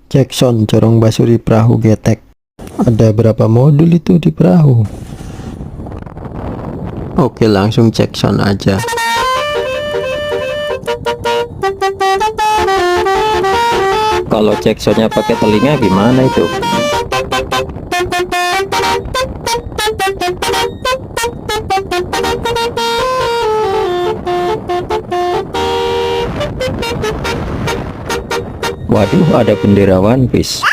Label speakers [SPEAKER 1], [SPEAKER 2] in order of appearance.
[SPEAKER 1] Cek sound corong basuri perahu getek. Ada berapa modul itu di perahu? Oke, langsung cek sound aja.
[SPEAKER 2] Kalau cek soundnya pakai telinga gimana itu? Waduh, ada bendera One Piece.